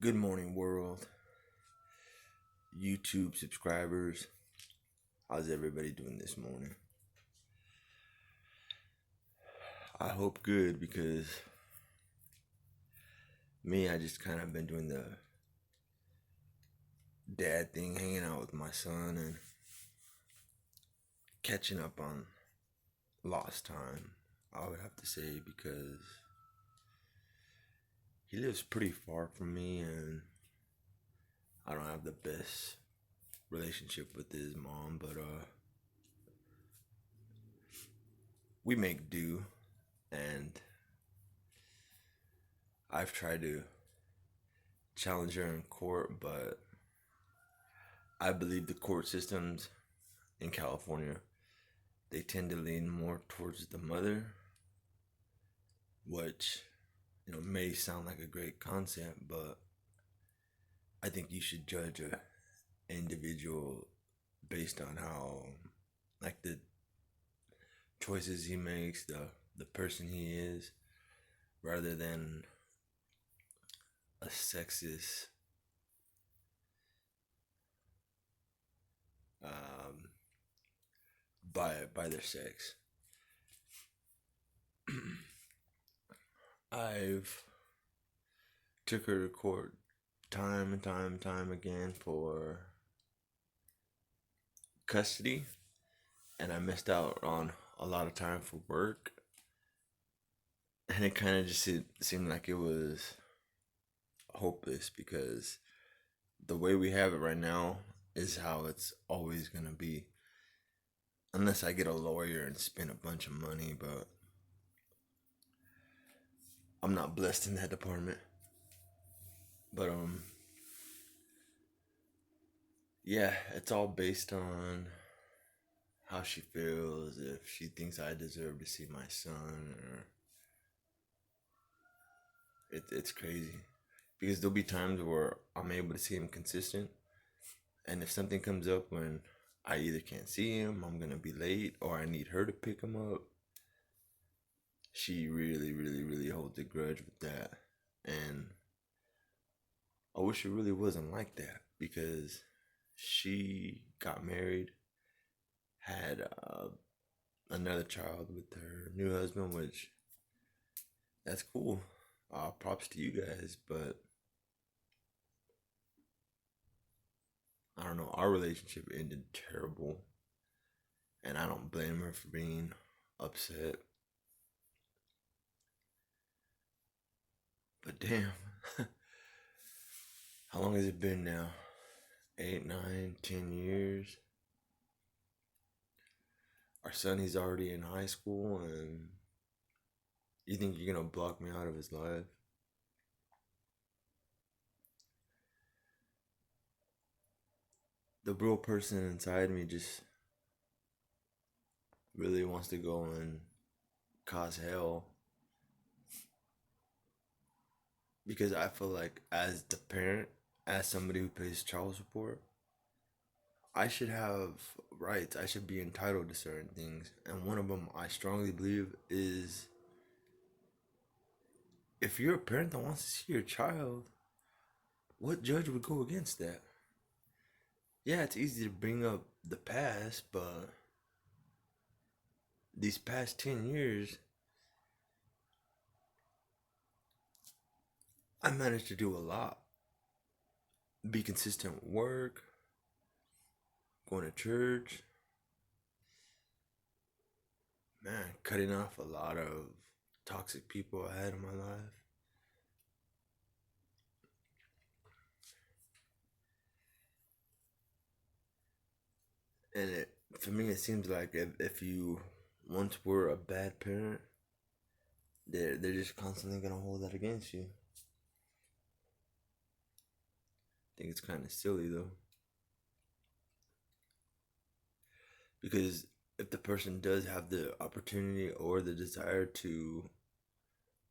Good morning, world. YouTube subscribers. How's everybody doing this morning? I hope good because I just kind of been doing the dad thing, hanging out with my son and catching up on lost time, I would have to say, because he lives pretty far from me and I don't have the best relationship with his mom, but we make do, and I've tried to challenge her in court, but I believe the court systems in California, they tend to lean more towards the mother, which may sound like a great concept, but I think you should judge a individual based on how, like, the choices he makes, the person he is, rather than a sexist um, by their sex. I've took her to court time and time again for custody, and I missed out on a lot of time for work, and it kind of just seemed like it was hopeless because the way we have it right now is how it's always gonna be, unless I get a lawyer and spend a bunch of money, but I'm not blessed in that department. But yeah, it's all based on how she feels, if she thinks I deserve to see my son, or it's crazy because there'll be times where I'm able to see him consistent, and if something comes up when I either can't see him, I'm gonna be late, or I need her to pick him up, she really holds a grudge with that. And I wish it really wasn't like that because she got married, had another child with her new husband, which that's cool. Props to you guys, but I don't know. Our relationship ended terrible, and I don't blame her for being upset. But damn, how long has it been now? 8, 9, 10 years. Our son, he's already in high school, and you think you're gonna block me out of his life? The real person inside me just really wants to go and cause hell because I feel like, as the parent, as somebody who pays child support, I should have rights. I should be entitled to certain things. And one of them, I strongly believe, is if you're a parent that wants to see your child, what judge would go against that? Yeah, it's easy to bring up the past, but these past 10 years, I managed to do a lot. Be consistent with work, going to church, man, cutting off a lot of toxic people I had in my life. And for me, it seems like if you once were a bad parent, they're just constantly gonna hold that against you. I think it's kind of silly though, because if the person does have the opportunity or the desire to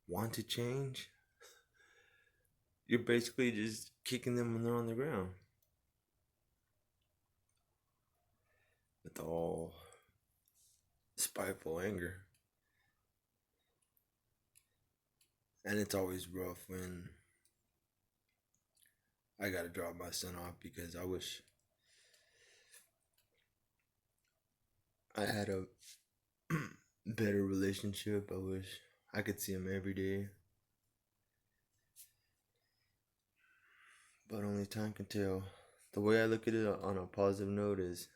want to change, you're basically just kicking them when they're on the ground with all spiteful anger. And it's always rough when I gotta drop my son off because I wish I had a better relationship. I wish I could see him every day, but only time can tell. The way I look at it on a positive note is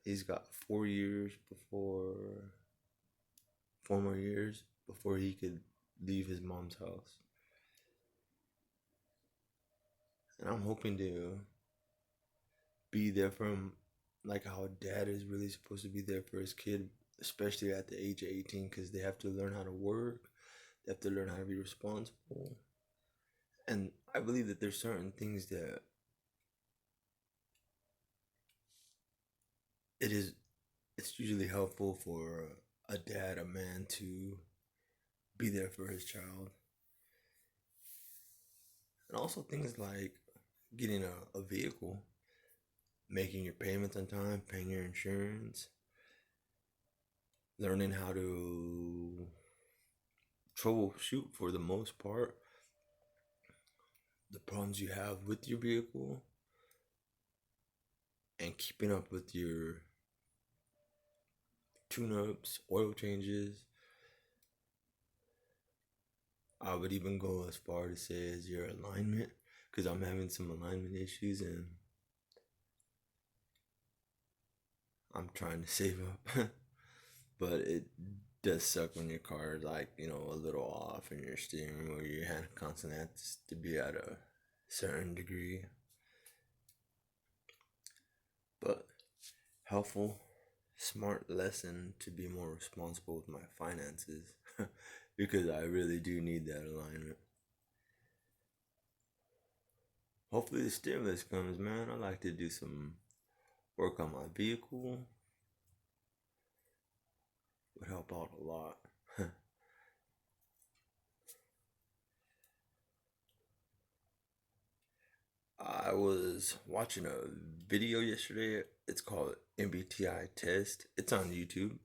he's got 4 years before, 4 more years before he could leave his mom's house. And I'm hoping to be there for him like how dad is really supposed to be there for his kid, especially at the age of 18, because they have to learn how to work, they have to learn how to be responsible. And I believe that there's certain things that it is it's usually helpful for a dad, a man, to be there for his child. And also things like getting a vehicle, making your payments on time, paying your insurance, learning how to troubleshoot for the most part the problems you have with your vehicle, and keeping up with your tune-ups, oil changes. I would even go as far to say as your alignment, because I'm having some alignment issues and I'm trying to save up. But it does suck when your car is like, a little off and your steering wheel, your hand constantly has to be at a certain degree. But helpful, smart lesson to be more responsible with my finances because I really do need that alignment. Hopefully the stimulus comes, man. I like to do some work on my vehicle. Would help out a lot. I was watching a video yesterday. It's called MBTI test. It's on YouTube.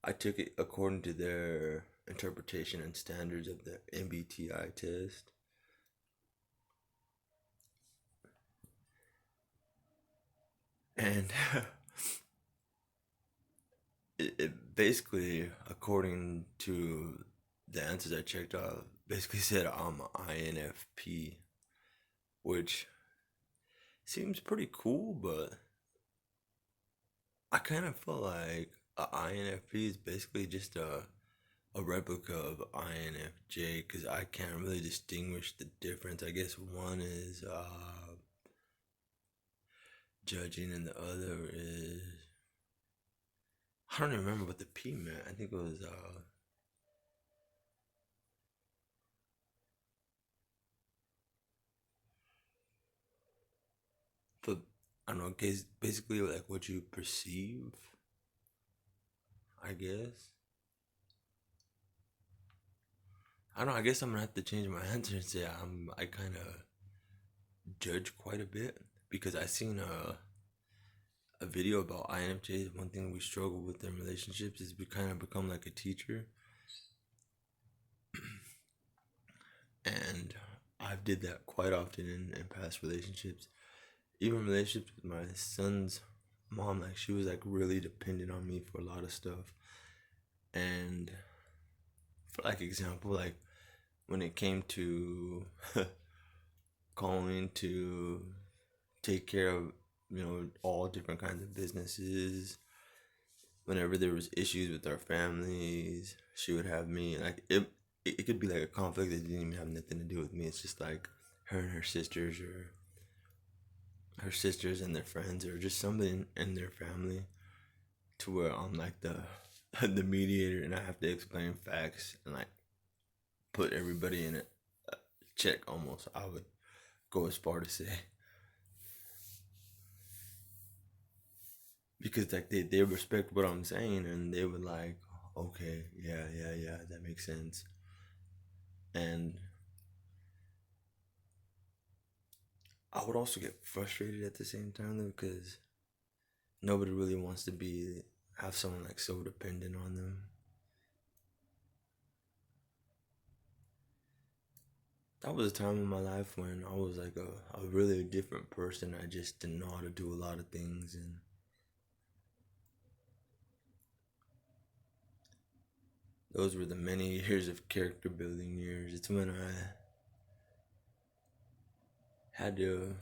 I took it according to their interpretation and standards of the MBTI test. And it basically, according to the answers I checked out, basically said I'm INFP, which seems pretty cool, but I kind of feel like a INFP is basically just a replica of INFJ because I can't really distinguish the difference. I guess one is judging and the other is, I don't even remember what the P meant. I think it was but I don't know, basically like what you perceive, I guess. I don't know, I guess I'm gonna have to change my answer and say I kind of judge quite a bit because I seen a video about INFJs. One thing we struggle with in relationships is we kind of become like a teacher, and I've did that quite often in past relationships. Even relationships with my son's mom, like she was like really dependent on me for a lot of stuff. And for like example, like when it came to calling to take care of all different kinds of businesses, whenever there was issues with our families, she would have me. Like it could be like a conflict that didn't even have nothing to do with me. It's just like her and her sisters, or her sisters and their friends, or just somebody in their family, to where I'm like the the mediator, and I have to explain facts and like put everybody in a check almost. I would go as far to say, because like they respect what I'm saying, and they would like, okay, yeah, that makes sense. And I would also get frustrated at the same time though, because nobody really wants to be have someone like so dependent on them. that was a time in my life when I was like a really different person. I just didn't know how to do a lot of things, and those were the many years of character building years. It's when I had to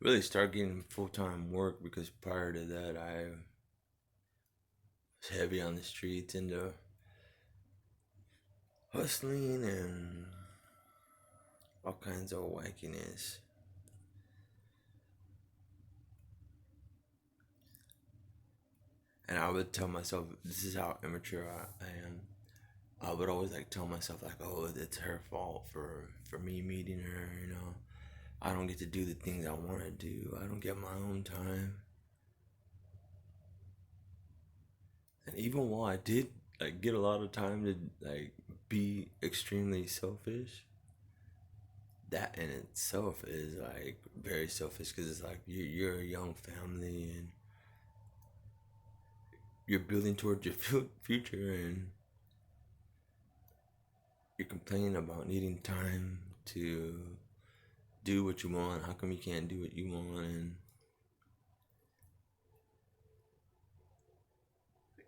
really start getting full time work, because prior to that I was heavy on the streets into hustling and all kinds of wackiness. And I would tell myself, this is how immature I am. I would always like tell myself like, oh, it's her fault for me meeting her. I don't get to do the things I want to do. I don't get my own time. And even while I did like get a lot of time to like be extremely selfish, that in itself is like very selfish, because it's like you're a young family and you're building towards your future, and you're complaining about needing time to do what you want. How come you can't do what you want? And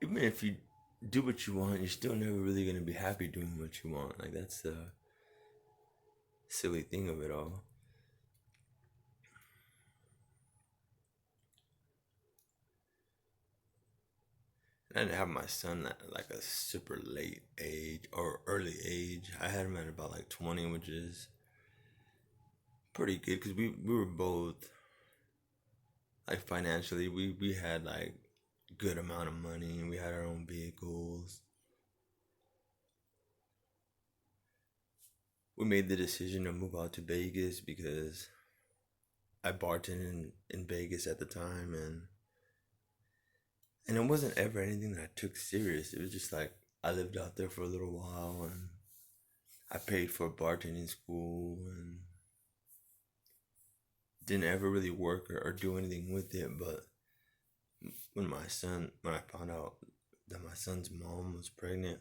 even if you do what you want, you're still never really gonna be happy doing what you want. Like, that's the silly thing of it all. And I didn't have my son at like a super late age or early age. I had him at about like 20, which is pretty good, because we were both like financially, we had like good amount of money, and we had our own vehicles. We made the decision to move out to Vegas because I bartended in Vegas at the time, and it wasn't ever anything that I took serious. It was just like I lived out there for a little while, and I paid for bartending school, and didn't ever really work or do anything with it. But when I found out that my son's mom was pregnant,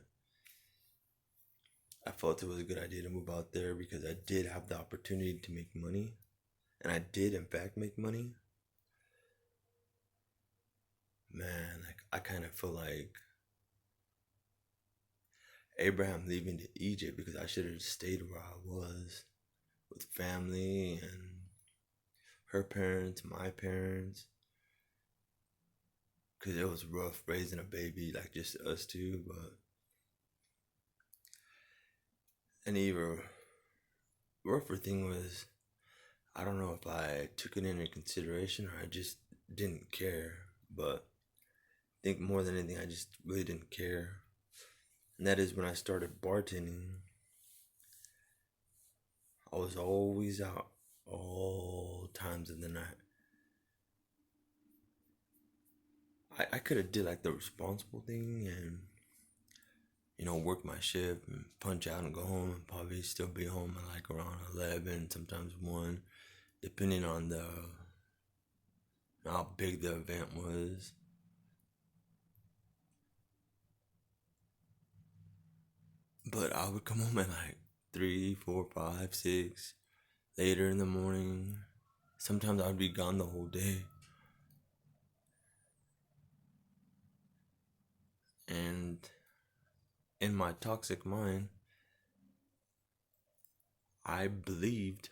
I felt it was a good idea to move out there, because I did have the opportunity to make money, and I did in fact make money. Man, like, I kind of feel like Abraham leaving to Egypt, because I should have stayed where I was with family and her parents, my parents, because it was rough raising a baby, like just us two. But an even rougher thing was, I don't know if I took it into consideration or I just didn't care, but I think more than anything, I just really didn't care. And that is when I started bartending. I was always out all times of the night. I could have did like the responsible thing and work my shift and punch out and go home, and probably still be home at like around 11, sometimes 1, depending on how big the event was. But I would come home at like 3, 4, 5, 6, later in the morning. Sometimes I'd be gone the whole day. And in my toxic mind, I believed,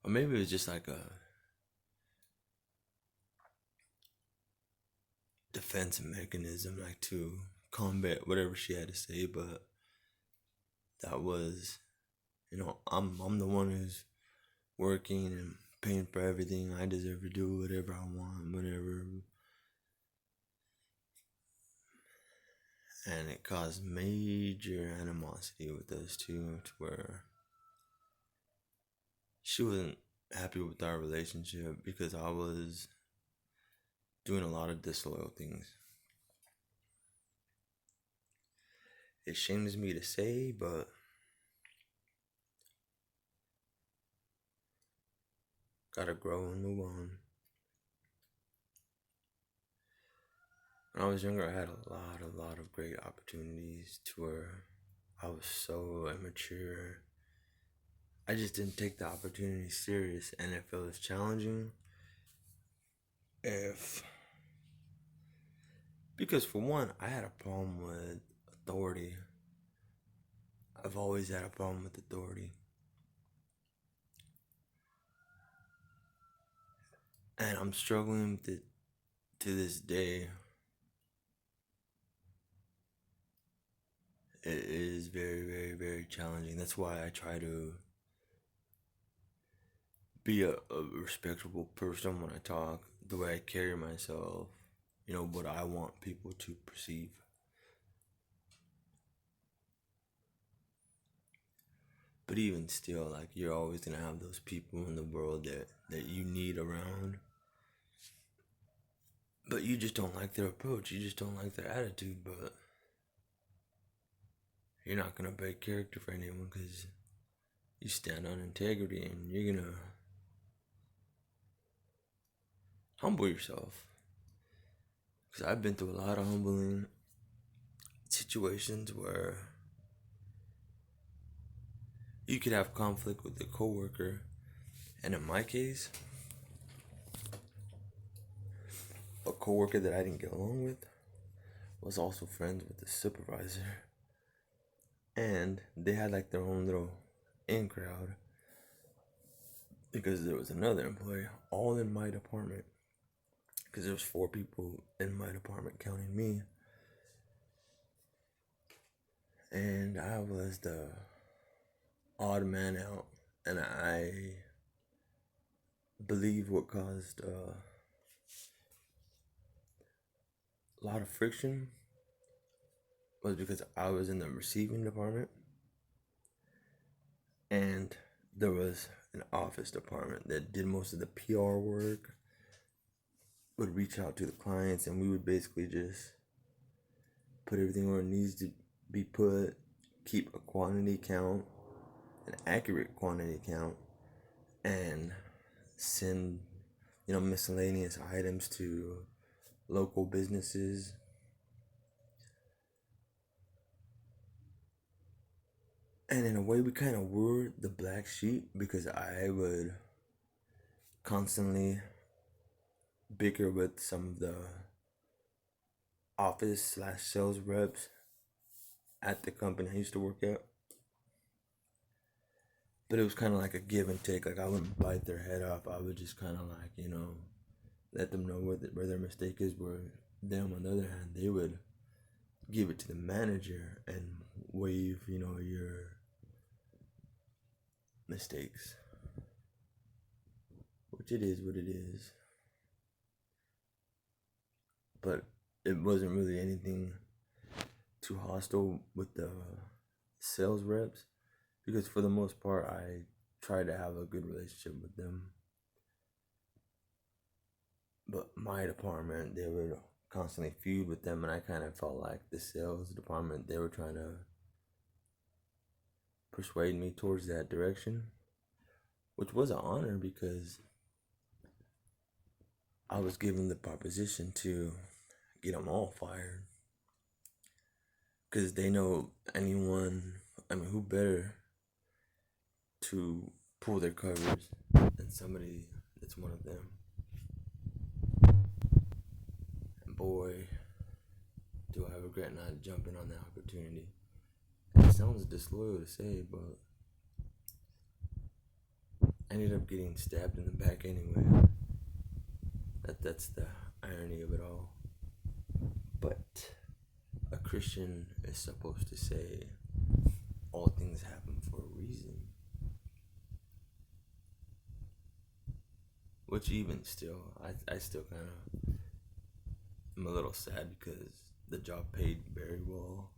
or maybe it was just like a defense mechanism, like to combat whatever she had to say. But that was, I'm the one who's working and paying for everything. I deserve to do whatever I want, whatever. And it caused major animosity with those two, to where she wasn't happy with our relationship because I was doing a lot of disloyal things. It shames me to say, but gotta grow and move on. When I was younger, I had a lot of great opportunities to where I was so immature. I just didn't take the opportunity serious, and if it was challenging, if because for one, I had a problem with authority. I've always had a problem with authority, and I'm struggling with it to this day. It is very, very, very challenging. That's why I try to be a respectable person when I talk, the way I carry myself, what I want people to perceive. But even still, like, you're always gonna have those people in the world that you need around. But you just don't like their approach, you just don't like their attitude, but you're not gonna break character for anyone because you stand on integrity and you're gonna humble yourself. Because I've been through a lot of humbling situations where you could have conflict with a coworker, and in my case, a coworker that I didn't get along with was also friends with the supervisor, and they had like their own little in crowd because there was another employee all in my department, because there was 4 people in my department counting me, and I was the odd man out, and I believe what caused a lot of friction was because I was in the receiving department and there was an office department that did most of the PR work, would reach out to the clients, and we would basically just put everything where it needs to be put, keep a quantity count, an accurate quantity count, and send, miscellaneous items to local businesses. And in a way, we kind of were the black sheep because I would constantly bicker with some of the office/sales reps at the company I used to work at. But it was kind of like a give and take. Like, I wouldn't bite their head off. I would just kind of like, let them know where their mistake is. Where them, on the other hand, they would give it to the manager and waive, your mistakes. Which it is what it is. But it wasn't really anything too hostile with the sales reps, because for the most part I tried to have a good relationship with them. But my department, they would constantly feud with them, and I kind of felt like the sales department, they were trying to persuade me towards that direction, which was an honor because I was given the proposition to get them all fired. Because they know who better to pull their covers than somebody that's one of them. And boy, do I regret not jumping on that opportunity. It sounds disloyal to say, but I ended up getting stabbed in the back anyway. That's the irony of it all. But a Christian is supposed to say all things happen for a reason. Which even still, I still kind of am a little sad because the job paid very well.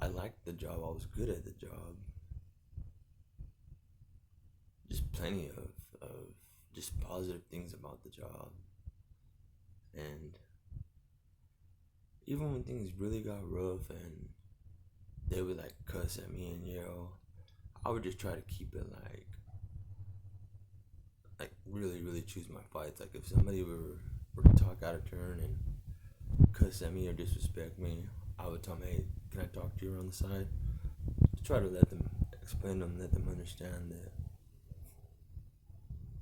I liked the job. I was good at the job. Just plenty of just positive things about the job. And even when things really got rough and they would like cuss at me and yell, I would just try to keep it like really, really choose my fights. Like, if somebody were to talk out of turn and cuss at me or disrespect me, I would tell them, hey, can I talk to to you around the side. Try to let them explain them, let them understand that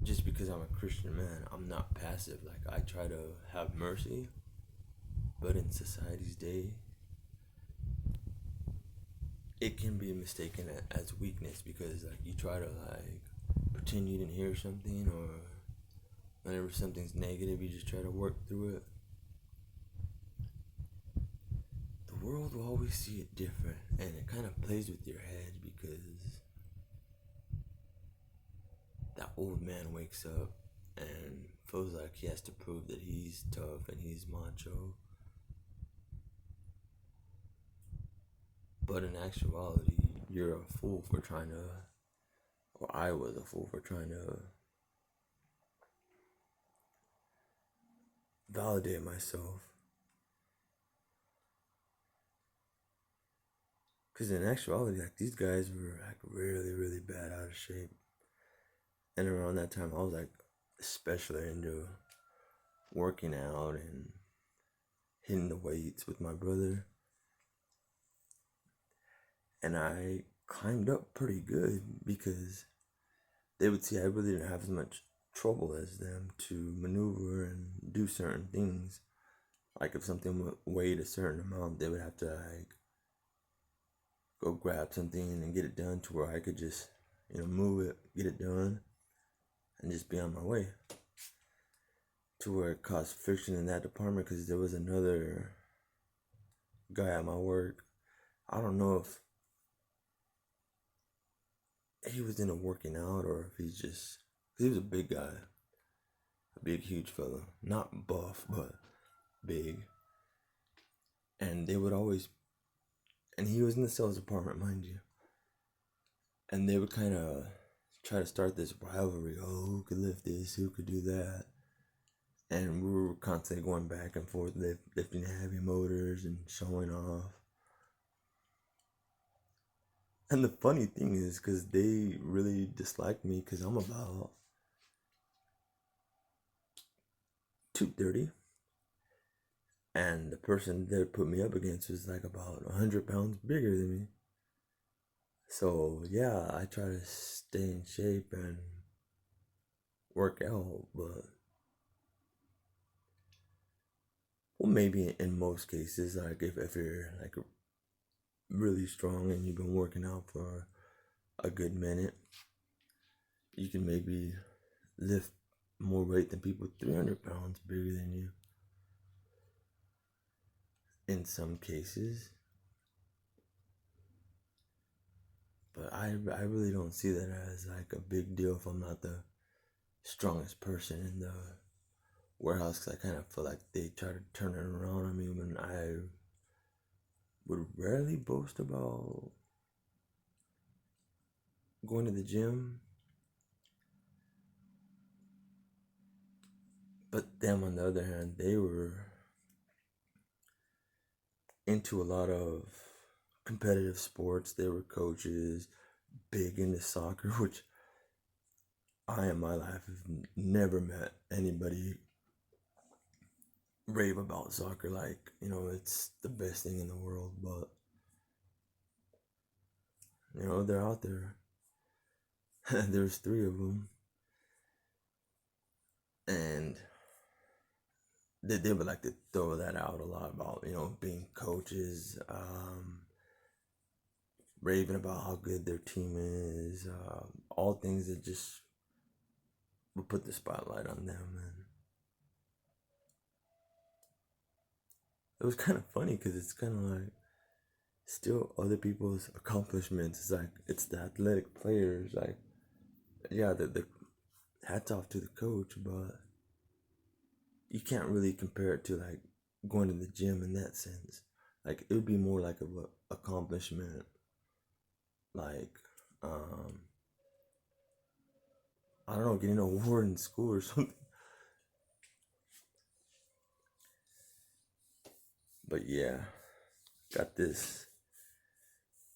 just because I'm a Christian man, I'm not passive. Like, I try to have mercy, but in society's day, it can be mistaken as weakness because like you try to like pretend you didn't hear something, or whenever something's negative, you just try to work through it. The world will always see it different, and it kind of plays with your head because that old man wakes up and feels like he has to prove that he's tough and he's macho. But in actuality, you're a fool for trying to, or I was a fool for trying to validate myself. Because in actuality, like, these guys were like really, really bad out of shape. And around that time, I was like especially into working out and hitting the weights with my brother. And I climbed up pretty good because they would see I really didn't have as much trouble as them to maneuver and do certain things. Like if something weighed a certain amount, they would have to like go grab something and get it done to where I could just, move it, get it done, and just be on my way. To where it caused friction in that department because there was another guy at my work. I don't know if he was into working out or if he's just, cause he was a big guy, a big, huge fella, not buff, but big. And they would always, and he was in the sales department, mind you, and they would kind of try to start this rivalry. Oh, who could lift this? Who could do that? And we were constantly going back and forth, lifting heavy motors and showing off. And the funny thing is, because they really disliked me because I'm about 230. And the person they put me up against was like about 100 pounds bigger than me. So, yeah, I try to stay in shape and work out, but well, maybe in most cases, like if you're like really strong and you've been working out for a good minute, you can maybe lift more weight than people 300 pounds bigger than you. In some cases. But I really don't see that as like a big deal if I'm not the strongest person in the warehouse, because I kind of feel like they try to turn it around on me when I would rarely boast about going to the gym. But them, on the other hand, they were into a lot of competitive sports. They were coaches, big into soccer, which I in my life have never met anybody rave about soccer like, it's the best thing in the world. But they're out there. There's 3 of them, and they would like to throw that out a lot about being coaches, raving about how good their team is, all things that just would put the spotlight on them. And it was kind of funny because it's kind of like still other people's accomplishments. It's like it's the athletic players, like, yeah, the hats off to the coach, but you can't really compare it to like going to the gym in that sense. Like it would be more like a accomplishment, like I don't know, getting an award in school or something. But yeah, got this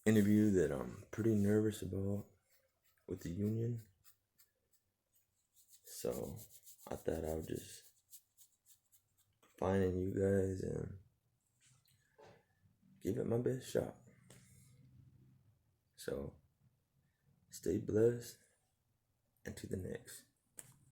interview that I'm pretty nervous about with the union. So I thought I would just find you guys and give it my best shot. So stay blessed and to the next.